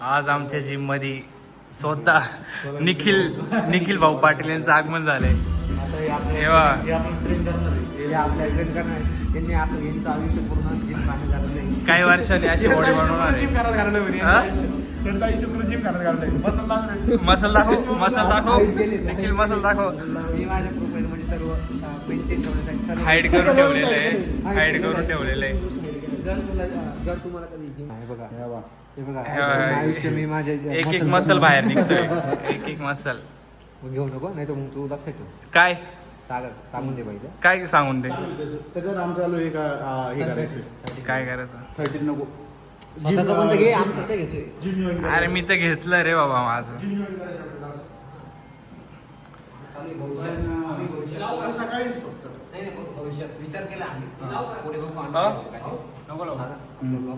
आज आमच्या जिम मध्ये स्वतः निखिल भाऊ पाटील यांचं आगमन झालंय. काही वर्षांनी अशी बॉडी बनवणार. मसल दाखव निखिल, मसल दाखव. हाईड करून ठेवलेलं आहे. जर तुम्हाला कधी मी माझे एक मसल बाहेर निघतोय, एक मसल घेऊ नको, नाही तर मग तू लक्षात ठेव. काय सांगून दे पाहिजे, काय सांगून दे. त्याचं नाम चालू आहे का? काय करायचं? 13 नको. स्वतःचं कोणतं घे, आमचं ते घेतोय. अरे मी तर घेतलं रे बाबा माझं. सकाळीच फक्त विचार केला आम्ही.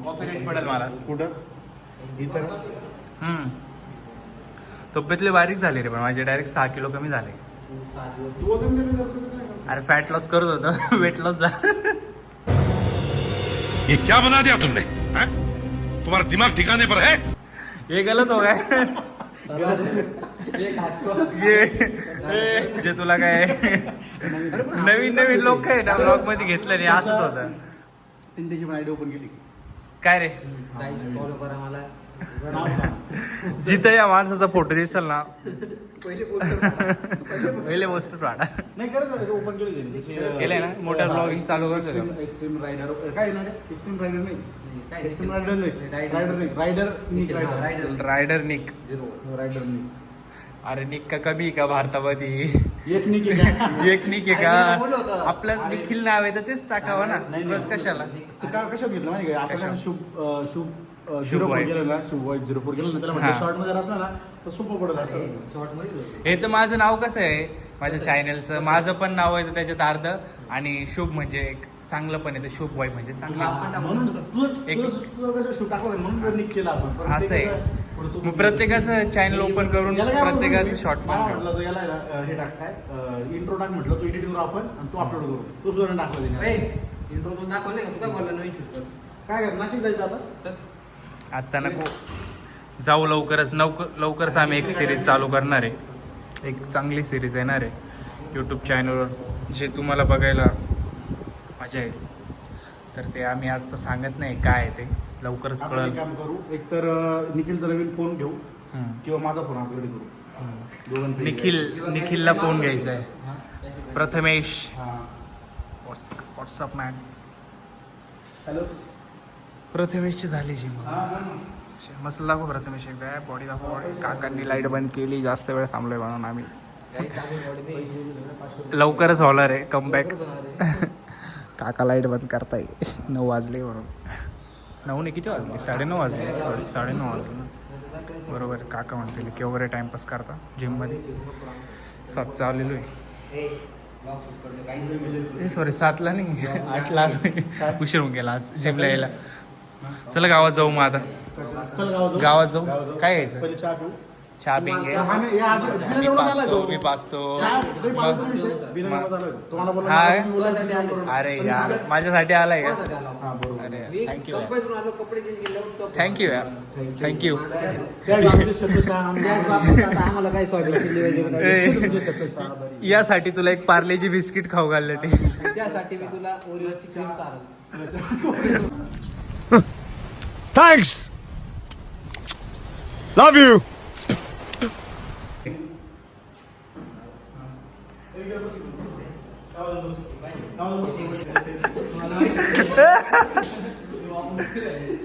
कॉपीराइट पडेल मला. कुठं इतर तब्येतले बारीक झाले रे, पण माझे डायरेक्ट 6 किलो कमी झाले. अरे फॅट लॉस करत होतं, वेट लॉस झालं. ये क्या बना दिया तुमने? तुम्हारा दिमाग ठिकाने पर है? ये गलत हो गया. ये जे तुला काय नवीन लोक आहे ना ब्लॉग मध्ये घेतलं नाही, असंच होतं. त्याची पण आयडी ओपन केली. काय रे, फॉलो करा मला. जिथं या माणसाचा फोटो दिसेल ना पहिले पोस्टर पाडा. नाही करत ओपन केली केलंय ना, मोटर ब्लॉगिंग चालू करतो. एक्स्ट्रीम रायडर काय ना, एक्स्ट्रीम रायडर नाही, एक्स्ट्रीम रायडर नाही, रायडर निक. रायडर निक. अरे निक का कमी का भारतामध्ये? एक निक आहे का? एक निक आहे का? आपलं निखिल नाव आहे तर तेच टाकावं ना, रोज कशाला. तू काय कशा घेतलं माहिती का? आपण शुभ 04 गेलं ना, शुभ 04 गेलं ना, त्याला म्हणजे शॉर्ट मध्ये असला ना तर सोपं पडत असं. शॉर्ट मध्ये हे तर माझं नाव कसं आहे माझ्या चॅनलचं, माझं पण नाव आहे तर त्याच्यात अर्ध, आणि शुभ म्हणजे एक चांगलं पण आहे, शुभ वाई म्हणजे चांगलं. म्हणून तुझं कसं शूट टाकलं म्हणून निक केला आपण. असं आहे. मग प्रत्येकाचं चॅनल ओपन करून प्रत्येकाचं शॉर्ट मला म्हटलं याला हे टाक, काय इंट्रो टाक म्हटलं, तू एडिट करू आपण आणि तू अपलोड करू. तो सुद्धा टाकला इंट्रो तो दाखवलं नाही का? तू काय बोलला नवीन शूट कर. काय कर, नाशिक जायचं आता. आता नको जाऊ, लवकरच आम्ही एक सिरीज चालू करणार आहे. एक चांगली सिरीज येणार आहे यूट्यूब चॅनलवर, जे तुम्हाला बघायला मजा येईल. तर ते आम्ही आता सांगत नाही काय आहे ते, लवकरच कळेल. काम करू, एक तर निखिलचा नवीन फोन घेऊ किंवा माझा फोन अपग्रेड करू. निखिलला फोन घ्यायचा आहे. Prathamesh WhatsApp man. हॅलो, प्रथमेशची झाली जी मसल दाखव. प्रथमेश एकदा बॉडी दाखव. काकांनी लाईट बंद केली, जास्त वेळ थांबलोय म्हणून आम्ही. लवकरच होणार आहे कमबॅक. काका लाईट बंद करताय. 9 वाजले म्हणून. 9 ने किती वाजले? 9:30 वाजले. 9:30 वाजले ना, बरोबर. काका म्हणतील केवढे टाइमपास करता जिममध्ये. 7 चाललेलो आहे. सॉरी 7ला नाही, 8ला उशीर होऊन गेला आज जिमला यायला. चला गावात जाऊ मग आता. गावात जाऊ. काय घ्यायचं? पहिले चहा पिऊ. चहा पिंगे. मी पाचतो. अरे यार माझ्यासाठी आलाय का? अरे थँक्यू यार, थँक्यू. आम्हाला काय यासाठी तुला एक पार्लेजी बिस्किट खाऊ घालले ते. त्यासाठी मी तुला ओरिओची क्रीम चालू. Thanks. Love you.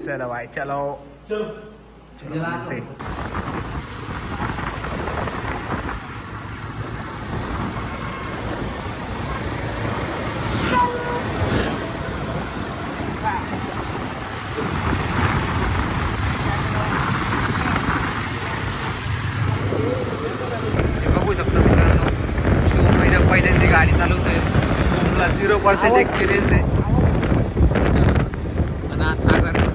चलो भाई, चलो. बघू शकतो मित्रांनो, शो महिना पहिल्यांदा गाडी चालवतोय. 0% एक्सपिरियन्स आहे. आणि आज सागरनं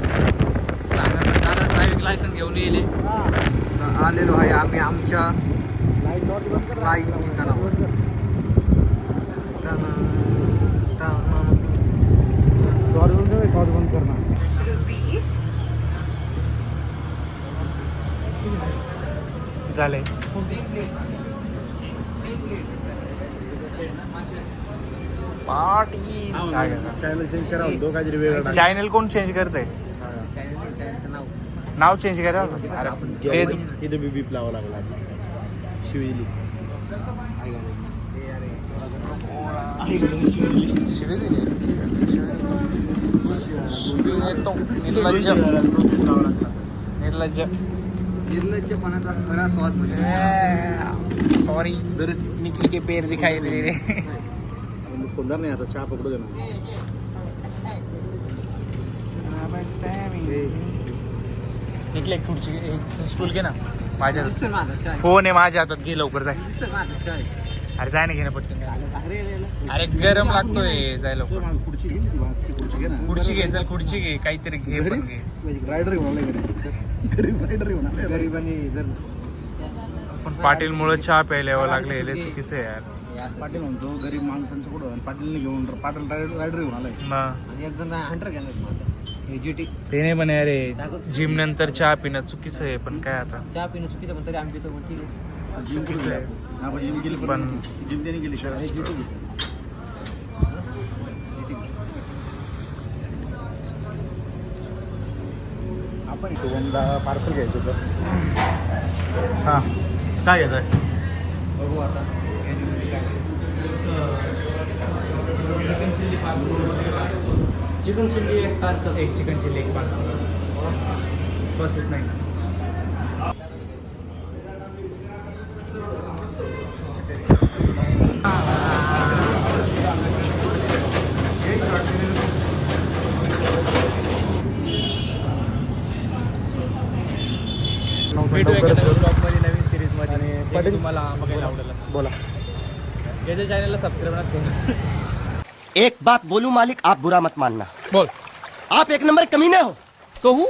त्याला ड्रायव्हिंग लायसन्स घेऊन येईल. तर आलेलो आहे आम्ही आमच्या लाईट ठिकाणावर. झाले. पार्टी चॅनल चेंज करा म्हणतो काहीतरी वेगळं चॅनल कोण चेंज करतंय? नाव चेंज करा. तेच इथे बी बीप लावावं लागला शिवेली निर्लज्ज. निर्लज्जपणाचा खरा स्वाद म्हणजे सॉरी निकी के पैर दिखाई दे रहे. कोणता नाही आता चहा पकडू दे ना. निकले खुर्ची स्टूल घे ना माझ्या हातात. दिसतोय माझा चाय. फोन आहे माझ्या हातात, घे लवकर जाय. दिसतोय माझा चाय. अरे जाय ना, घे ना पटकन. अरे अरे गरम लागतोय, जाय लवकर. खुर्ची घे ती खुर्ची घे ना. खुर्ची घे, चल खुर्ची घे, काहीतरी घे पण घे. रायडर घेऊन आला गरीब रायडर घेऊन आला. गरिबांनी जर पण पाटील मुळे चहा प्यायला यावं लागले, लय चुकीचं आहे यार. पाटील म्हणतो गरीब माणसांचं कुठं पाटीलने घेऊन पाटील रायडर घेऊन आलाय. मग आणि एक जण हंटर गेला माझा जीटी ते नाही पण अरे जिम नंतर चहा पिणं चुकीचं आहे, पण काय आता चहा पिणं चुकीचं पण तरी आम्ही पितो मग ठीक आहे. चुकीचं आहे. आपण जिम केली पण जिम त्याने केली आपण शुभमला पार्सल घ्यायचं होतं. हां काय येत आहे? बघू आता याच्यामध्ये काय. चिकन चिल्ली एक पार्सल, एक चिकन चिल्ली एक पार्सल बस इतना ही. भेटूया एका नवीन ब्लॉगमध्ये, नवीन सिरीजमध्ये, आणि जे तुम्हाला बघायला आवडेल. बोला. याच्या चॅनलला सबस्क्राईब नका करू. एक बात बोलूं मालिक, आप बुरा मत मानना. बोल. आप एक नंबर कमीने हो. तो हूँ